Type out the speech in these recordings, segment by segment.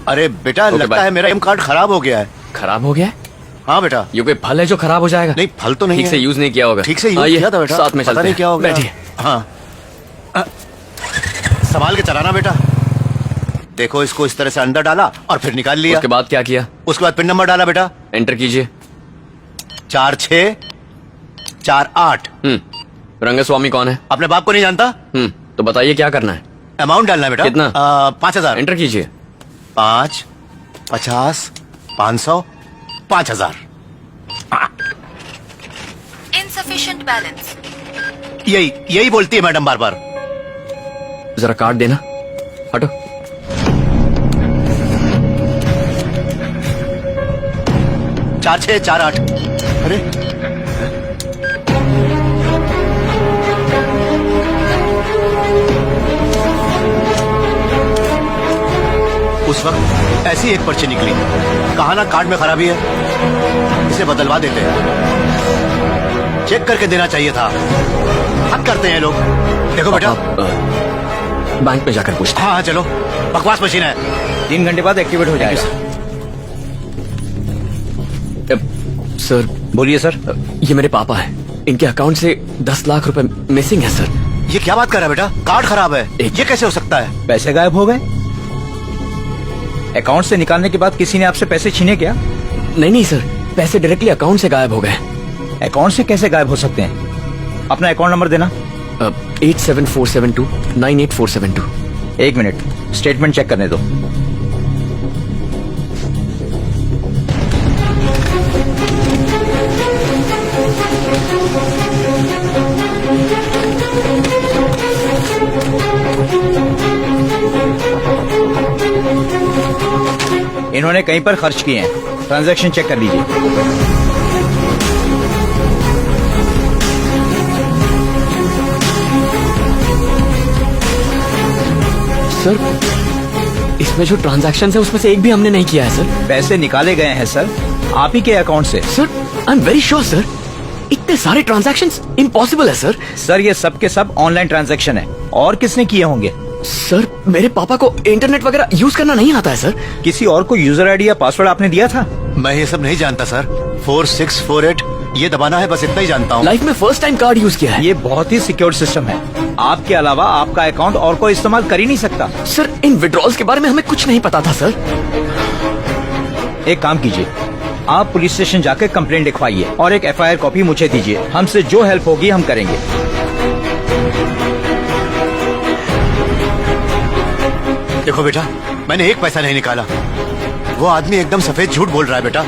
अरे बेटा लगता है मेरा एम कार्ड खराब हो गया है। खराब हो गया है? हाँ बेटा। ये कोई फल है जो खराब हो जाएगा? नहीं फल तो नहीं ठीक है। से यूज नहीं किया होगा। ठीक से यूज किया था बेटा। साथ में चलते नहीं क्या हो गया। बैठिए। हाँ संभाल के चलाना बेटा। देखो इसको इस तरह से अंदर डाला और फिर निकाल लिया। उसके बाद क्या किया? उसके बाद पिन नंबर डाला बेटा। एंटर कीजिए। 4648। रंगस्वामी कौन है? अपने बाप को नहीं जानता? तो बताइए क्या करना है? अमाउंट डालना है बेटा। कितना? 5000। एंटर कीजिए। 5 50 500 5000। Insufficient balance. यही बोलती है मैडम बार बार। जरा कार्ड देना। हटो। 4648। अरे उस वक्त ऐसी एक पर्ची निकली। कहा ना कार्ड में खराबी है, इसे बदलवा देते हैं। चेक करके देना चाहिए था। हद करते हैं लोग। देखो बेटा बैंक में जाकर पूछते हैं। हाँ चलो। बकवास मशीन है। 3 घंटे बाद एक्टिवेट हो जाएगा। सर बोलिए सर। ये मेरे पापा हैं। इनके अकाउंट से 10 लाख रुपए मिसिंग है सर। ये क्या बात कर रहा है बेटा? कार्ड खराब है। ये कैसे हो सकता है? पैसे गायब हो गए? अकाउंट से निकालने के बाद किसी ने आपसे पैसे छीने क्या? नहीं सर, पैसे डायरेक्टली अकाउंट से गायब हो गए। अकाउंट से कैसे गायब हो सकते हैं? अपना अकाउंट नंबर देना। 87472 1 मिनट, स्टेटमेंट चेक करने दो। इन्होंने कहीं पर खर्च किए हैं। ट्रांजैक्शन चेक कर लीजिए। सर इसमें जो ट्रांजैक्शन है उसमें से एक भी हमने नहीं किया है सर। पैसे निकाले गए हैं सर, आप ही के अकाउंट से। Sir I am very sure sir, इतने सारे ट्रांजैक्शंस इम्पॉसिबल है सर। सर ये सब के सब ऑनलाइन ट्रांजैक्शन है। और किसने किए होंगे? सर मेरे पापा को इंटरनेट वगैरह यूज करना नहीं आता है सर। किसी और को यूजर आईडी या पासवर्ड आपने दिया था? मैं ये सब नहीं जानता सर। 4648 ये दबाना है, बस इतना ही जानता हूँ। लाइफ में फर्स्ट टाइम कार्ड यूज किया है। ये बहुत ही सिक्योर सिस्टम है। आपके अलावा आपका अकाउंट और कोई इस्तेमाल कर ही नहीं सकता। सर इन विड्रॉल्स के बारे में हमें कुछ नहीं पता था सर। एक काम कीजिए, आप पुलिस स्टेशन जाकर कंप्लेंट लिखवाइए और एक FIR कॉपी मुझे दीजिए। हमसे जो हेल्प होगी हम करेंगे। देखो बेटा, मैंने एक पैसा नहीं निकाला। वो आदमी एकदम सफेद झूठ बोल रहा है बेटा।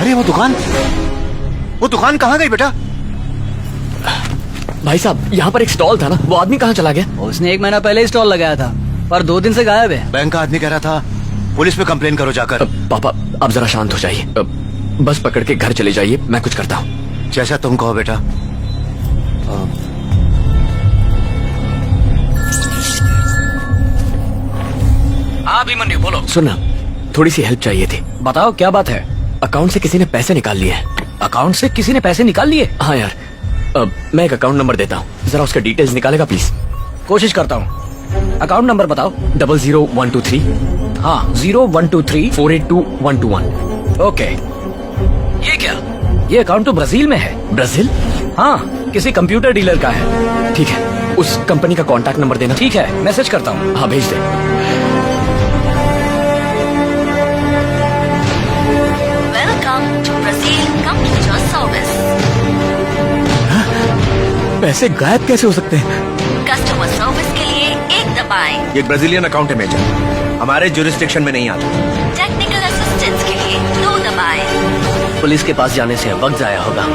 अरे वो दुकान कहाँ गई बेटा? भाई साहब यहाँ पर एक स्टॉल था ना, वो आदमी कहाँ चला गया? उसने 1 महीना पहले ही स्टॉल लगाया था, पर 2 दिन से गायब है। बैंक का आदमी कह रहा था पुलिस में कंप्लेन करो जाकर। पापा आप जरा शांत हो जाइए। बस पकड़ के घर चले जाइए, मैं कुछ करता हूँ। जैसा तुम कहो बेटा। हाँ अभिमन्यु बोलो। सुनना, थोड़ी सी हेल्प चाहिए थी। बताओ क्या बात है? अकाउंट से किसी ने पैसे निकाल लिए हैं। अकाउंट से किसी ने पैसे निकाल लिए? हाँ यार, मैं एक अकाउंट नंबर देता हूँ, जरा उसका डिटेल्स निकालेगा प्लीज। कोशिश करता हूँ। अकाउंट नंबर बताओ। 00123 हाँ 0123 482121। ओके। ये क्या? ये अकाउंट तो ब्राजील में है। ब्राजील? हाँ किसी कंप्यूटर डीलर का है। ठीक है, उस कंपनी का कॉन्टैक्ट नंबर देना। ठीक है मैसेज करता हूँ। हाँ भेज दे। Welcome to Brazil computer service. पैसे गायब कैसे हो सकते हैं? कस्टमर सर्विस के लिए 1 दबाएं। ये ब्राजीलियन अकाउंट है मेजर, हमारे जुरिस्डिक्शन में नहीं आता। टेक्निकल असिस्टेंस के लिए 2 दबाएं। पुलिस के पास जाने से वक्त जाया होगा,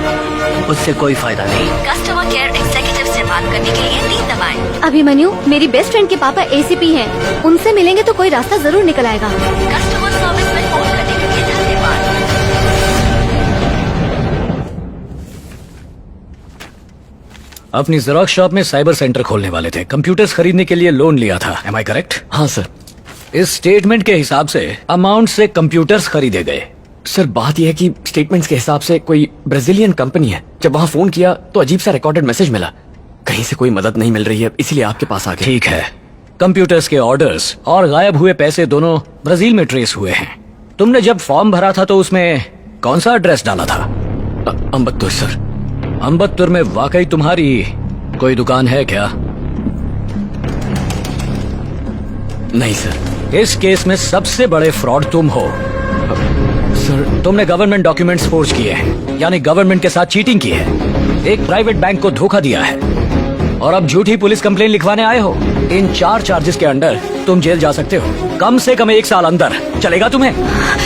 उससे कोई फायदा नहीं। कस्टमर केयर एग्जीक्यूटिव से बात करने के लिए 3 दबाएं। अभिमन्यु, मेरी बेस्ट फ्रेंड के पापा ACP हैं। उनसे मिलेंगे तो कोई रास्ता जरूर निकल आएगा। कस्टमर सर्विस में फोन करने के लिए धन्यवाद। अपनी जेरॉक्स शॉप में साइबर सेंटर खोलने वाले थे, कंप्यूटर्स खरीदने के लिए लोन लिया था। Am I correct? हाँ सर। इस स्टेटमेंट के हिसाब से अमाउंट से कंप्यूटर्स खरीदे गए। सर बात यह है कि स्टेटमेंट्स के हिसाब से कोई ब्राजीलियन कंपनी है। जब वहाँ फोन किया तो अजीब सा रिकॉर्डेड मैसेज मिला। कहीं से कोई मदद नहीं मिल रही है, इसीलिए आपके पास आ गए। ठीक है, कंप्यूटर्स के ऑर्डर्स और गायब हुए पैसे दोनों ब्राजील में ट्रेस हुए हैं। तुमने जब फॉर्म भरा था तो उसमें कौन सा एड्रेस डाला था? अम्बत्तुर सर। अम्बत्तुर में वाकई तुम्हारी कोई दुकान है क्या? नहीं सर। इस केस में सबसे बड़े फ्रॉड तुम हो सर तुमने गवर्नमेंट डॉक्यूमेंट्स फोर्ज किए हैं, यानी गवर्नमेंट के साथ चीटिंग की है, एक प्राइवेट बैंक को धोखा दिया है और अब झूठी पुलिस कंप्लेन लिखवाने आए हो। इन 4 चार्जेस के अंडर तुम जेल जा सकते हो, कम से कम 1 साल अंदर। चलेगा तुम्हें?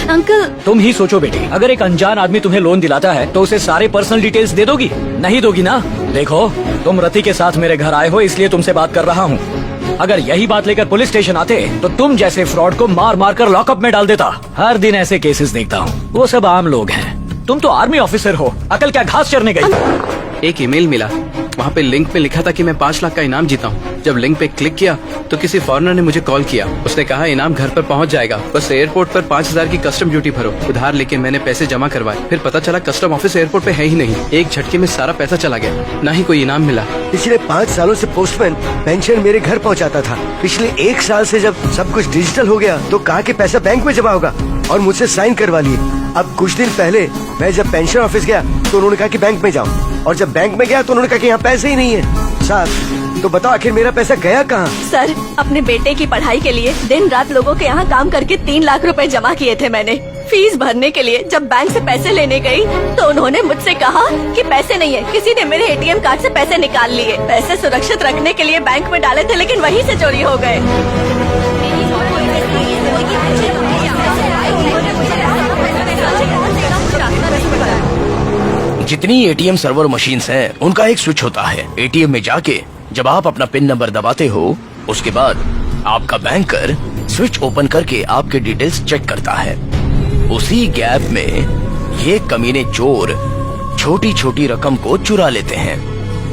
अंकल तुम ही सोचो बेटी, अगर एक अनजान आदमी तुम्हें लोन दिलाता है तो उसे सारे पर्सनल डिटेल्स दे दोगी? नहीं दोगी ना। देखो, तुम रति के साथ मेरे घर आए हो इसलिए तुमसे बात कर रहा हूँ। अगर यही बात लेकर पुलिस स्टेशन आते तो तुम जैसे फ्रॉड को मार मार कर लॉकअप में डाल देता। हर दिन ऐसे केसेस देखता हूँ, वो सब आम लोग हैं। तुम तो आर्मी ऑफिसर हो, अकल क्या घास चरने गई? एक ईमेल मिला, वहाँ पे लिंक में लिखा था कि मैं 5 लाख का इनाम जीता हूँ। जब लिंक पे क्लिक किया तो किसी फॉरेनर ने मुझे कॉल किया। उसने कहा इनाम घर पर पहुँच जाएगा, बस एयरपोर्ट पर 5,000 की कस्टम ड्यूटी भरो। उधार लेके मैंने पैसे जमा करवाए, फिर पता चला कस्टम ऑफिस एयरपोर्ट पे है ही नहीं। एक झटके में सारा पैसा चला गया, ना ही कोई इनाम मिला। पिछले 5 सालों से पोस्टमैन पेंशन मेरे घर पहुंचाता था। पिछले 1 साल से जब सब कुछ डिजिटल हो गया तो कहा कि पैसा बैंक में जमा होगा और मुझसे साइन करवा लिए। अब कुछ दिन पहले मैं जब पेंशन ऑफिस गया तो उन्होंने कहा कि बैंक में जाओ, और जब बैंक में गया तो उन्होंने कहा कि यहाँ पैसे ही नहीं है। साहब तो बताओ आखिर मेरा पैसा गया कहाँ? सर, अपने बेटे की पढ़ाई के लिए दिन रात लोगों के यहाँ काम करके 3 लाख रुपए जमा किए थे मैंने। फीस भरने के लिए जब बैंक से पैसे लेने गई तो उन्होंने मुझसे कहा कि पैसे नहीं है, किसी ने मेरे ATM कार्ड से पैसे निकाल लिए। पैसे सुरक्षित रखने के लिए बैंक में डाले थे लेकिन वहीं से चोरी हो गए। जितनी एटीएम सर्वर मशीन्स हैं, उनका एक स्विच होता है। एटीएम में जाके जब आप अपना पिन नंबर दबाते हो, उसके बाद आपका बैंकर स्विच ओपन करके आपके डिटेल्स चेक करता है। उसी गैप में ये कमीने चोर छोटी छोटी रकम को चुरा लेते हैं।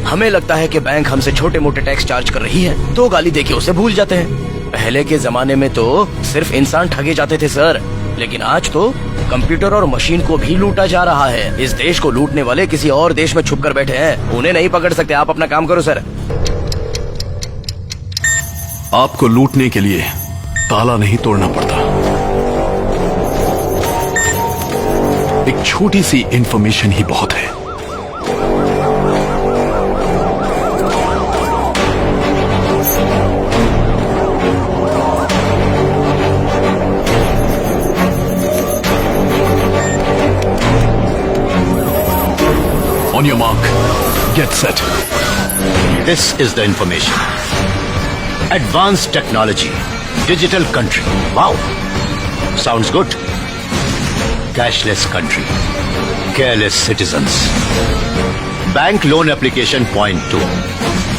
हमें लगता है कि बैंक हमसे छोटे मोटे टैक्स चार्ज कर रही है तो गाली देके उसे भूल जाते हैं। पहले के जमाने में तो सिर्फ इंसान ठगे जाते थे सर, लेकिन आज तो कंप्यूटर और मशीन को भी लूटा जा रहा है। इस देश को लूटने वाले किसी और देश में छुप कर बैठे हैं, उन्हें नहीं पकड़ सकते। आप अपना काम करो सर। आपको लूटने के लिए ताला नहीं तोड़ना पड़ता, एक छोटी सी इंफॉर्मेशन ही बहुत है। On your mark, get set. This is the information. Advanced technology, digital country. Wow, sounds good. Cashless country, careless citizens. Bank loan application point 2।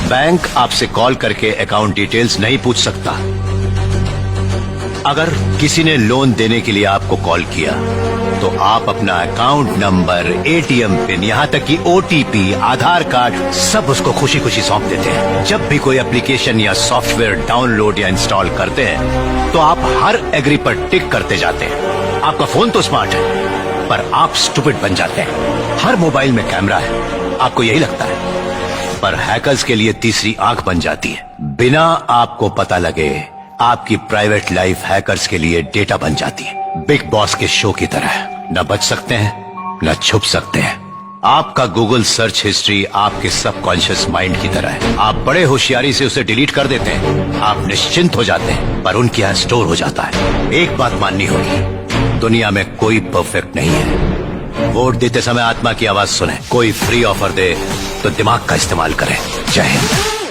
Bank आपसे कॉल करके अकाउंट डिटेल्स नहीं पूछ सकता। अगर किसी ने लोन देने के लिए आपको कॉल किया तो आप अपना अकाउंट नंबर, एटीएम पिन, यहाँ तक कि OTP, आधार कार्ड सब उसको खुशी खुशी सौंप देते हैं। जब भी कोई एप्लीकेशन या सॉफ्टवेयर डाउनलोड या इंस्टॉल करते हैं तो आप हर एग्री पर टिक करते जाते हैं। आपका फोन तो स्मार्ट है पर आप स्टूपिड बन जाते हैं। हर मोबाइल में कैमरा है, आपको यही लगता है, पर हैकर्स के लिए तीसरी आंख बन जाती है। बिना आपको पता लगे आपकी प्राइवेट लाइफ हैकर्स के लिए डेटा बन जाती है। बिग बॉस के शो की तरह न बच सकते हैं न छुप सकते हैं। आपका गूगल सर्च हिस्ट्री आपके सबकॉन्शियस माइंड की तरह है। आप बड़े होशियारी से उसे डिलीट कर देते हैं, आप निश्चिंत हो जाते हैं, पर उनके यहाँ स्टोर हो जाता है। एक बात माननी होगी, दुनिया में कोई परफेक्ट नहीं है। वोट देते समय आत्मा की आवाज सुने। कोई फ्री ऑफर दे तो दिमाग का इस्तेमाल करें। जय हिंद।